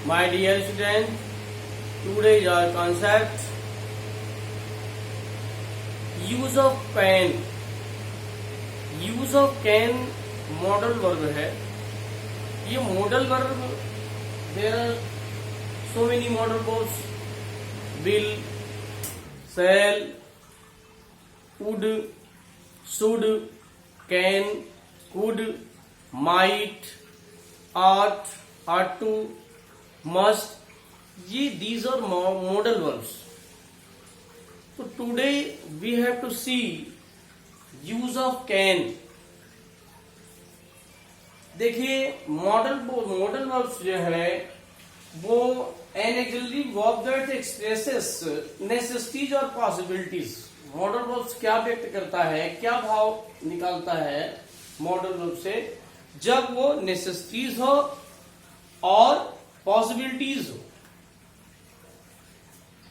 My dear student, today is our concept use of can. use of can modal verb है. ये modal verb there are so many modal verbs: will, shall, would, should, can, could, might, ought, ought to, must. ये these are modal verbs. So today we have to see use of can. देखिए modal verbs जो है वो an auxiliary verb that expresses necessities और possibilities. Modal verbs क्या व्यक्त करता है, क्या भाव निकालता है मॉडल वर्ब से, जब वो नेसेसिटीज हो और पॉसिबिलिटीज हो.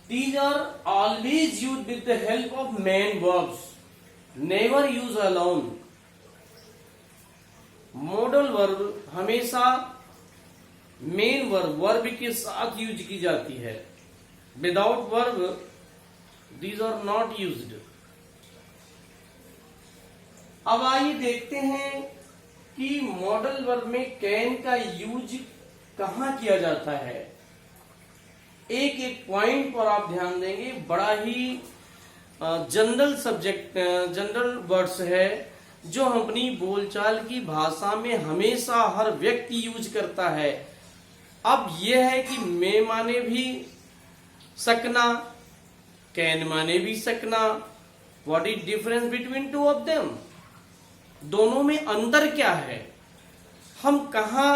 These are always used with the help of main verbs. Never use alone. Modal verb हमेशा मेन वर्ब के साथ यूज की जाती है. Without verb these are not used. अब आइए देखते हैं कि मॉडल वर्ब में कैन का यूज कहां किया जाता है. एक एक पॉइंट पर आप ध्यान देंगे. बड़ा ही जनरल सब्जेक्ट जनरल वर्ड्स है जो हम अपनी बोलचाल की भाषा में हमेशा हर व्यक्ति यूज करता है. अब यह है कि मे माने भी सकना, कैन माने भी सकना. What is difference between two of them? दोनों में अंतर क्या है? हम कहा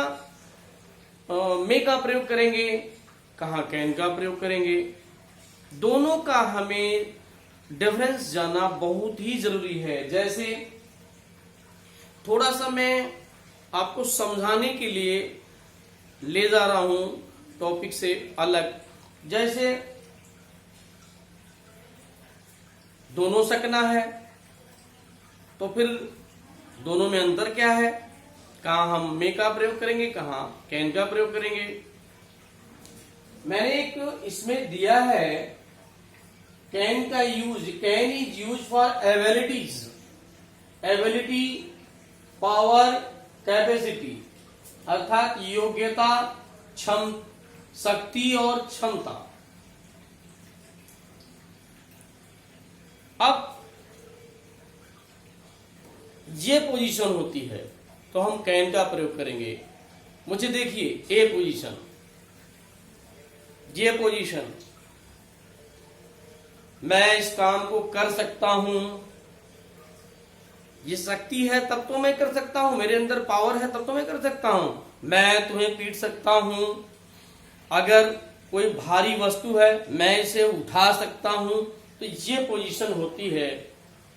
मे का प्रयोग करेंगे, कहां कैन का प्रयोग करेंगे. दोनों का हमें डिफरेंस जानना बहुत ही जरूरी है. जैसे थोड़ा सा मैं आपको समझाने के लिए ले जा रहा हूं टॉपिक से अलग. जैसे दोनों सकना है तो फिर दोनों में अंतर क्या है? कहां हम मे का प्रयोग करेंगे, कहां कैन का प्रयोग करेंगे. मैंने एक इसमें दिया है कैन का use. Can is use for abilities. Ability, power, capacity अर्थात योग्यता, शक्ति और क्षमता. अब ये पोजीशन होती है तो हम कैन का प्रयोग करेंगे. मुझे देखिए ए पोजीशन, ये पोजीशन, मैं इस काम को कर सकता हूं. ये शक्ति है तब तो मैं कर सकता हूं. मेरे अंदर पावर है तब तो मैं कर सकता हूं. मैं तुम्हें पीट सकता हूं. अगर कोई भारी वस्तु है मैं इसे उठा सकता हूं. तो ये पोजीशन होती है,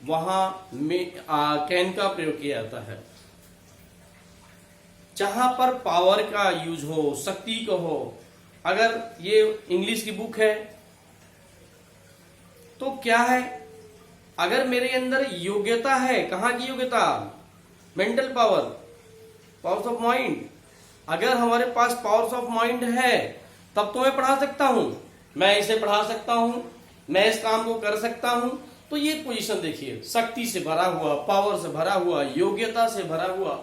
वहां कैन का प्रयोग किया जाता है. जहां पर पावर का यूज हो, शक्ति का हो. अगर ये इंग्लिश की बुक है तो क्या है, अगर मेरे अंदर योग्यता है, कहां की योग्यता? Mental power, powers of mind. अगर हमारे पास पावर्स ऑफ माइंड है तब तो मैं पढ़ा सकता हूं. मैं इसे पढ़ा सकता हूं, मैं इस काम को कर सकता हूं. तो ये पोजीशन देखिए, शक्ति से भरा हुआ, पावर से भरा हुआ, योग्यता से भरा हुआ.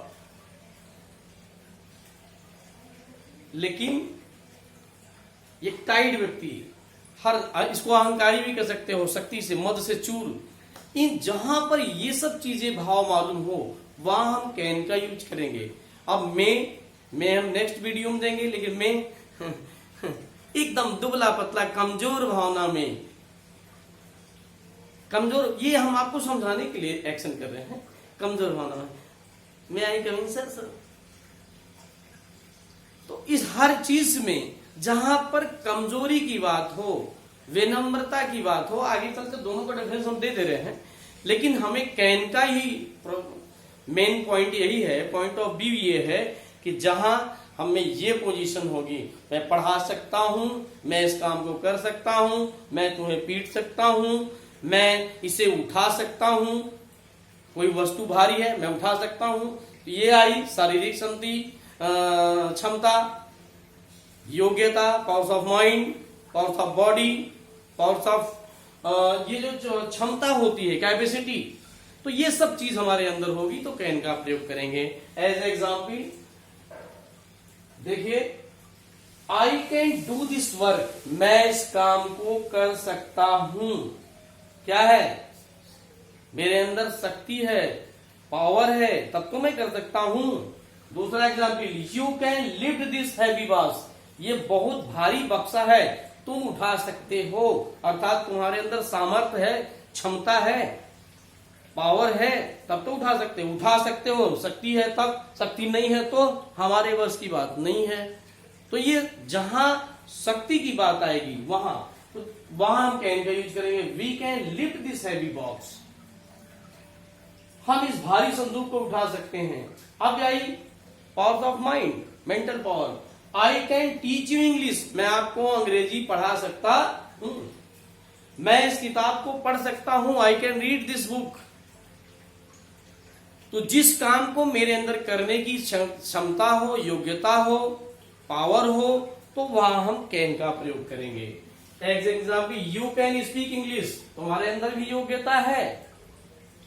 लेकिन एक टाइड व्यक्ति, हर इसको अहंकारी भी कर सकते हो, शक्ति से, मद से चूर. इन जहां पर ये सब चीजें भाव मालूम हो वहां हम कैन का यूज करेंगे. अब मैं हम नेक्स्ट वीडियो में देंगे. लेकिन मैं एकदम दुबला पतला कमजोर भावना में, कमजोर, ये हम आपको समझाने के लिए एक्शन कर रहे हैं. कमजोर भावना में मैं आई कमिंग सर. तो इस हर चीज में जहां पर कमजोरी की बात हो, विनम्रता की बात हो, आगे चलकर दोनों का डिफरेंस हम दे रहे हैं. लेकिन हमें कैन का ही मेन पॉइंट यही है, पॉइंट ऑफ व्यू ये है कि जहां हमें ये पोजीशन होगी, मैं पढ़ा सकता हूं, मैं इस काम को कर सकता हूं, मैं तुम्हें पीट सकता हूं, मैं इसे उठा सकता हूं. कोई वस्तु भारी है मैं उठा सकता हूं. तो ये आई शारीरिक क्षमता. योग्यता, powers of mind, powers of body, powers of ये जो क्षमता होती है, कैपेसिटी, तो ये सब चीज हमारे अंदर होगी तो कैन का प्रयोग करेंगे। एज एग्जाम्पल देखिए, I can do this work, मैं इस काम को कर सकता हूं। क्या है? मेरे अंदर शक्ति है, पावर है, तब तो मैं कर सकता हूं। दूसरा example, you can lift this heavy box, ये बहुत भारी बक्सा है, तुम उठा सकते हो। अर्थात तुम्हारे अंदर सामर्थ्य है, क्षमता है, पावर है, तब तो उठा सकते हो। शक्ति है तब, शक्ति नहीं है तो हमारे बस की बात नहीं है। तो ये जहां शक्ति की बात आएगी वहां हम कैन का यूज करेंगे। We can lift this heavy box, हम इस भारी संदूक को उठा सकते हैं। अब I power of mind, mental power. I can teach you English, मैं आपको अंग्रेजी पढ़ा सकता हूं, मैं इस किताब को पढ़ सकता हूं। I can read this book. तो जिस काम को मेरे अंदर करने की क्षमता हो, योग्यता हो, पावर हो, तो वहां हम कैन का प्रयोग करेंगे। As example, you can speak English, तुम्हारे अंदर भी योग्यता है,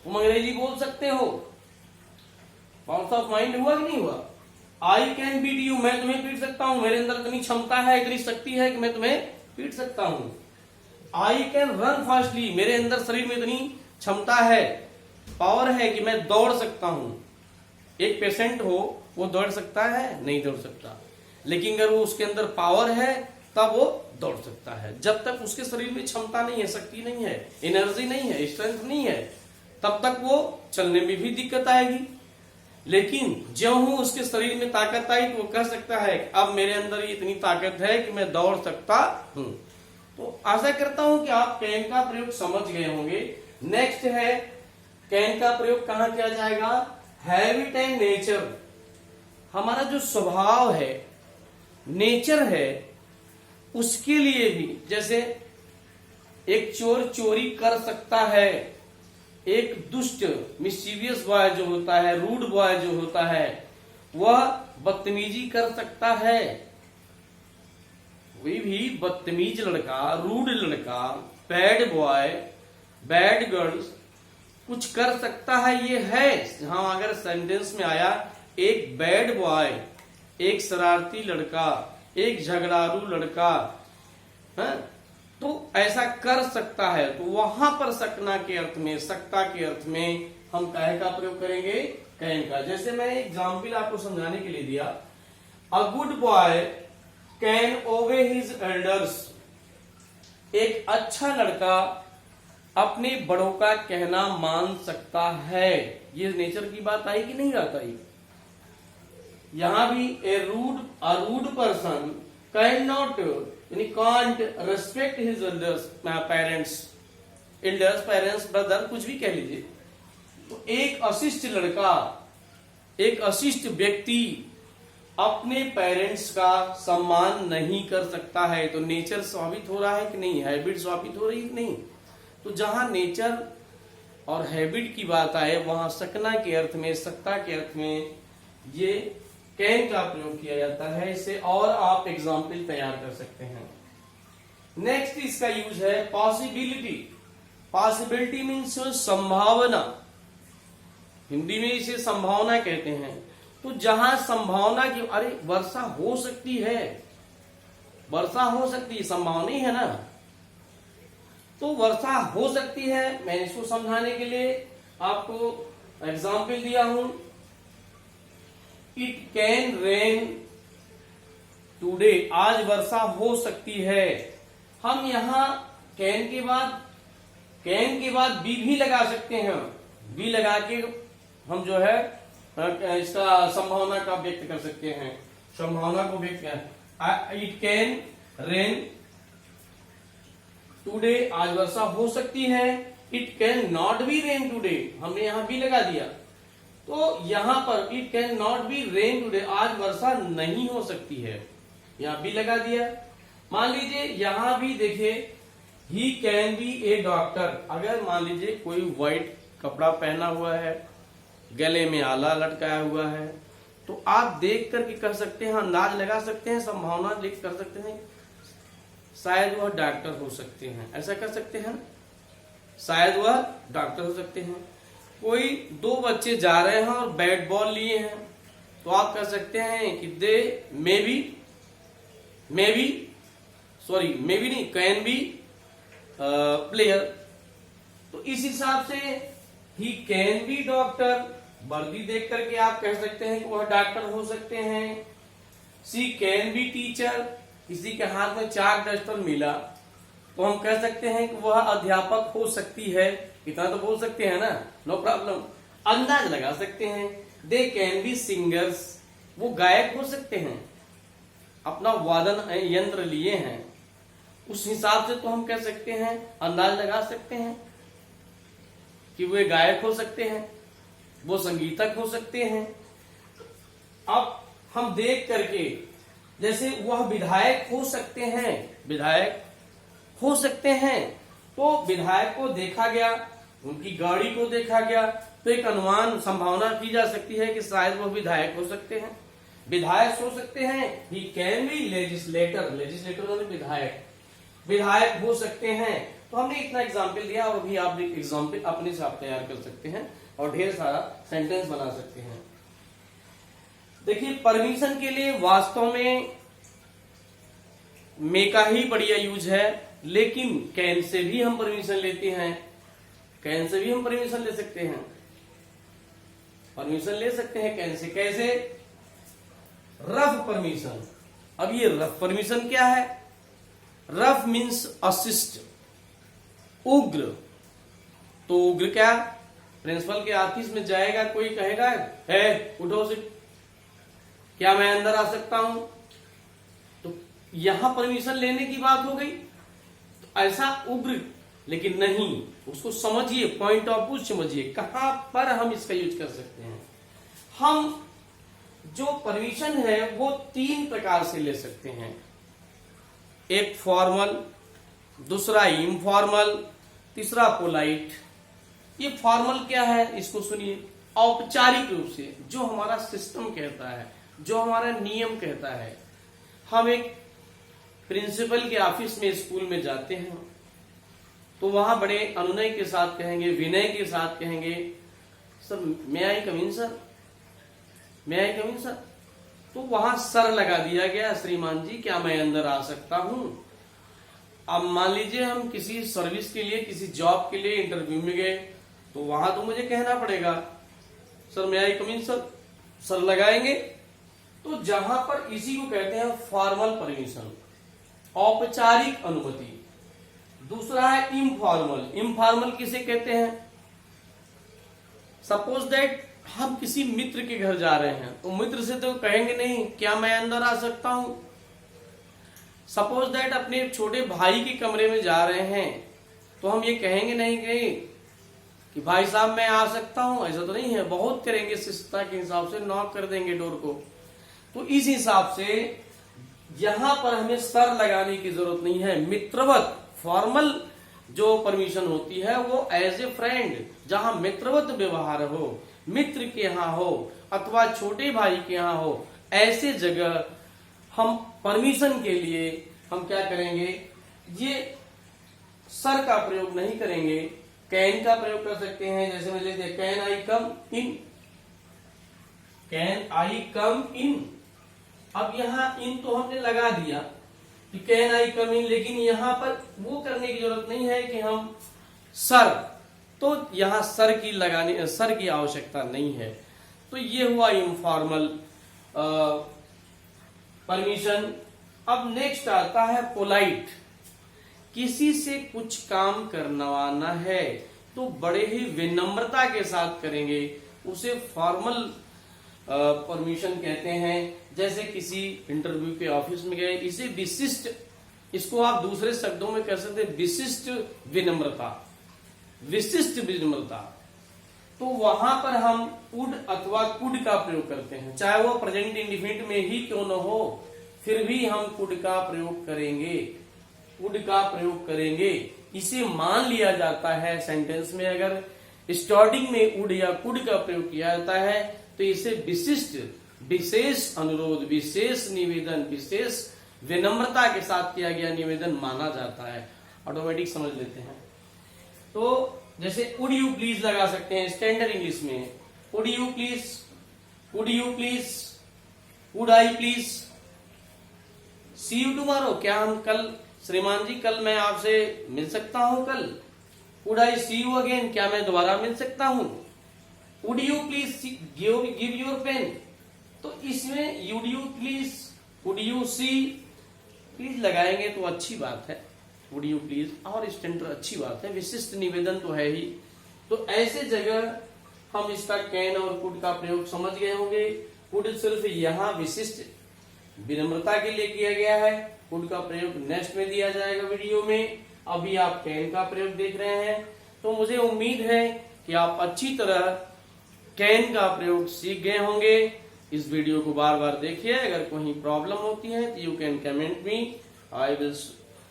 तुम अंग्रेजी बोल सकते हो। पावर्स ऑफ माइंड हुआ कि नहीं हुआ? आई कैन बीट यू, मैं तुम्हें पीट सकता हूं, मेरे अंदर इतनी क्षमता है, इतनी शक्ति है कि मैं तुम्हें पीट सकता हूं। आई कैन रन फास्टली, मेरे अंदर शरीर में इतनी क्षमता है, पावर है कि मैं दौड़ सकता हूं। एक पेशेंट हो, वो दौड़ सकता है? नहीं दौड़ सकता, लेकिन अगर वो उसके अंदर पावर है तब वो दौड़ सकता है। जब तक उसके शरीर में क्षमता नहीं है, शक्ति नहीं है, एनर्जी नहीं है, स्ट्रेंथ नहीं है, तब तक वो चलने में भी दिक्कत आएगी। लेकिन जो हूं उसके शरीर में ताकत आई तो वो कह सकता है अब मेरे अंदर इतनी ताकत है कि मैं दौड़ सकता हूं। तो आशा करता हूं कि आप कैन का प्रयोग समझ गए होंगे। नेक्स्ट है, कैन का प्रयोग कहां किया जाएगा? Habit and nature. हमारा जो स्वभाव है, नेचर है, उसके लिए भी, जैसे एक चोर चोरी कर सकता है, एक दुष्ट मिस्चीवियस बॉय जो होता है, रूड बॉय जो होता है, वह बदतमीजी कर सकता है। कोई भी बदतमीज लड़का, रूड लड़का, बैड बॉय, बैड गर्ल्स कुछ कर सकता है, ये है। हाँ, अगर सेंटेंस में आया एक बैड बॉय, एक शरारती लड़का, एक झगड़ालू लड़का, है? तो ऐसा कर सकता है, तो वहां पर सकना के अर्थ में, सकता के अर्थ में हम काहे का प्रयोग करेंगे? कैन का। जैसे मैं एग्जाम्पल आपको समझाने के लिए दिया, अ गुड बॉय कैन ओबे हिज एल्डर्स, एक अच्छा लड़का अपने बड़ों का कहना मान सकता है। ये नेचर की बात आई कि नहीं आई? यहां भी ए रूड पर्सन कैन नॉट, यानी can't respect his elders, parents, brother, कुछ भी कह लीजिए। तो एक अशिष्ट लड़का, एक अशिष्ट व्यक्ति अपने पेरेंट्स का सम्मान नहीं कर सकता है। तो नेचर स्वाभाविक हो रहा है कि नहीं? हैबिट स्वाभाविक हो रही है कि नहीं? तो जहां नेचर और हैबिट की बात आए, वहां सकना के अर्थ में, सकता के अर्थ में ये कैन का प्रयोग किया जाता है। इसे और आप एग्जाम्पल तैयार कर सकते हैं। नेक्स्ट इसका यूज है पॉसिबिलिटी। पॉसिबिलिटी मीन्स संभावना, हिंदी में इसे संभावना कहते हैं। तो जहां संभावना की, अरे वर्षा हो सकती है, वर्षा हो सकती है, संभावना ही है ना, तो वर्षा हो सकती है। मैंने इसको समझाने के लिए आपको एग्जाम्पल दिया हूं, इट कैन रेन टुडे, आज वर्षा हो सकती है। हम यहां कैन के बाद बी भी लगा सकते हैं। बी लगा के हम जो है इसका संभावना का व्यक्त कर सकते हैं, संभावना को व्यक्त कर, इट कैन रेन टुडे, आज वर्षा हो सकती है। It can not be rain today, हमने यहां भी लगा दिया। तो यहां पर it can not be rain today, आज वर्षा नहीं हो सकती है, यहां भी लगा दिया। मान लीजिए यहां भी देखिए, he can be A doctor, अगर मान लीजिए कोई व्हाइट कपड़ा पहना हुआ है, गले में आला लटकाया हुआ है, तो आप देख करके कर सकते हैं, अंदाज लगा सकते हैं, संभावना देख कर सकते हैं शायद वह डॉक्टर हो सकते हैं। ऐसा कर सकते हैं, शायद वह डॉक्टर हो सकते हैं। कोई दो बच्चे जा रहे हैं और बैट बॉल लिए हैं, तो आप कह सकते हैं कि दे मे बी नहीं, कैन बी प्लेयर। तो इस हिसाब से ही कैन बी डॉक्टर, वर्दी देख करके आप कह सकते हैं कि वह डॉक्टर हो सकते हैं। सी कैन बी टीचर, किसी के हाथ में चाक डस्टर मिला तो हम कह सकते हैं कि वह अध्यापक हो सकती है। इतना तो बोल सकते हैं ना, नो प्रॉब्लम, अंदाज लगा सकते हैं। दे कैन बी सिंगर्स, वो गायक हो सकते हैं, अपना वादन यंत्र लिए हैं, उस हिसाब से तो हम कह सकते हैं, अंदाज लगा सकते हैं कि वे गायक हो सकते हैं, वो संगीतक हो सकते हैं। अब हम देख करके, जैसे वह विधायक हो सकते हैं, विधायक हो सकते हैं, तो विधायक को देखा गया, उनकी गाड़ी को देखा गया, तो एक अनुमान संभावना की जा सकती है कि शायद वह विधायक हो सकते हैं। विधायक हो सकते हैं, he can be legislator, legislator मतलब विधायक, विधायक हो सकते हैं। तो हमने इतना एग्जाम्पल दिया और अभी आप एग्जाम्पल अपने से आप तैयार कर सकते हैं और ढेर सारा सेंटेंस बना सकते हैं। देखिए, परमिशन के लिए वास्तव में मे का ही बढ़िया यूज है, लेकिन कैन से भी हम परमिशन लेते हैं, कैन से भी हम परमिशन ले सकते हैं, परमिशन ले सकते हैं कैन से। कैसे? Rough permission. अब ये रफ परमिशन क्या है? रफ मीन्स असिस्ट, उग्र। तो उग्र क्या? प्रिंसिपल के ऑफिस में जाएगा, कोई कहेगा है उठो से, क्या मैं अंदर आ सकता हूं? तो यहां परमिशन लेने की बात हो गई। तो ऐसा उग्र, लेकिन नहीं, उसको समझिए, पॉइंट ऑफ व्यू समझिए, कहां पर हम इसका यूज कर सकते हैं। हम जो परमिशन है वो 3 प्रकार से ले सकते हैं, एक फॉर्मल, दूसरा इनफॉर्मल, तीसरा पोलाइट। ये फॉर्मल क्या है, इसको सुनिए। औपचारिक रूप से जो हमारा सिस्टम कहता है, जो हमारा नियम कहता है, हम एक प्रिंसिपल के ऑफिस में, स्कूल में जाते हैं, तो वहां बड़े अनुनय के साथ कहेंगे, विनय के साथ कहेंगे, सर मे आई कम इन सर, मे आई कम इन सर। तो वहां सर लगा दिया गया, श्रीमान जी क्या मैं अंदर आ सकता हूं? अब मान लीजिए हम किसी सर्विस के लिए, किसी जॉब के लिए इंटरव्यू में गए, तो वहां तो मुझे कहना पड़ेगा सर मे आई कम इन सर, सर लगाएंगे। तो जहां पर इसी को कहते हैं फॉर्मल परमिशन, औपचारिक अनुमति। दूसरा है इनफॉर्मल। इनफॉर्मल किसे कहते हैं? सपोज दैट हम किसी मित्र के घर जा रहे हैं, तो मित्र से तो कहेंगे नहीं क्या मैं अंदर आ सकता हूं। सपोज दैट अपने छोटे भाई के कमरे में जा रहे हैं, तो हम ये कहेंगे नहीं कि भाई साहब मैं आ सकता हूं, ऐसा तो नहीं है। बहुत करेंगे शिष्टता के हिसाब से, नॉक कर देंगे डोर को। तो इस हिसाब से यहां पर हमें सर लगाने की जरूरत नहीं है। मित्रवत फॉर्मल जो परमिशन होती है वो एज ए फ्रेंड, जहां मित्रवत व्यवहार हो, मित्र के यहाँ हो अथवा छोटे भाई के यहाँ हो, ऐसे जगह हम परमिशन के लिए हम क्या करेंगे, ये सर का प्रयोग नहीं करेंगे, कैन का प्रयोग कर सकते हैं। जैसे मैं लेते हैं can I come in, can I कम इन। अब यहां इन तो हमने लगा दिया कि कैन आई कम इन, लेकिन यहां पर वो करने की जरूरत नहीं है कि हम सर, तो यहां सर की आवश्यकता नहीं है। तो ये हुआ इनफॉर्मल परमिशन। अब नेक्स्ट आता है पोलाइट। किसी से कुछ काम करवाना है तो बड़े ही विनम्रता के साथ करेंगे, उसे फॉर्मल परमिशन कहते हैं। जैसे किसी इंटरव्यू के ऑफिस में गए, इसे विशिष्ट, इसको आप दूसरे शब्दों में कह सकते हैं विशिष्ट विनम्रता, विशिष्ट विनम्रता। तो वहां पर हम वुड अथवा कुड का प्रयोग करते हैं, चाहे वो प्रेजेंट इंडिफिनिट में ही क्यों न हो, फिर भी हम कुड का प्रयोग करेंगे, कुड का प्रयोग करेंगे। इसे मान लिया जाता है सेंटेंस में, अगर स्टार्टिंग में वुड या कुड का प्रयोग किया जाता है तो इसे विशिष्ट विशेष अनुरोध, विशेष निवेदन, विशेष विनम्रता के साथ किया गया निवेदन माना जाता है। ऑटोमेटिक समझ लेते हैं। तो जैसे वुड यू प्लीज लगा सकते हैं स्टैंडर्ड इंग्लिश में, would you please, would you please, would I please, see you tomorrow, क्या हम कल, श्रीमान जी कल मैं आपसे मिल सकता हूं कल, would I see you again, क्या मैं दोबारा मिल सकता हूं, would you please give your pen. तो इसमें would you please, would you see, please लगाएंगे तो अच्छी बात है, वुड यू प्लीज और स्टैंडर्ड अच्छी बात है, विशिष्ट निवेदन तो है ही। तो ऐसे जगह हम इसका कैन और कुड का प्रयोग समझ गए होंगे। कुड सिर्फ यहाँ विशिष्ट विनम्रता के लिए किया गया है, कुड का प्रयोग नेक्स्ट में दिया जाएगा वीडियो में। अभी आप कैन का प्रयोग देख रहे हैं, तो मुझे उम्मीद है कि आप अच्छी तरह कैन का प्रयोग सीख गए होंगे। इस वीडियो को बार बार देखिए, अगर कोई प्रॉब्लम होती है तो you can comment me, I will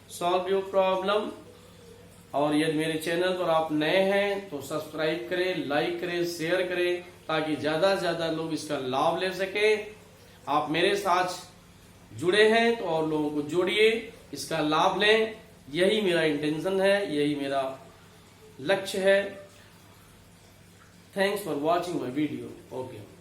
solve your problem. और यदि मेरे चैनल पर आप नए हैं तो सब्सक्राइब करें, लाइक करें, शेयर करें, ताकि ज्यादा से ज्यादा लोग इसका लाभ ले सके। आप मेरे साथ जुड़े हैं तो और लोगों को जोड़िए, इसका लाभ लें, यही मेरा इंटेंशन है, यही मेरा लक्ष्य है। Thanks for watching my video. Okay.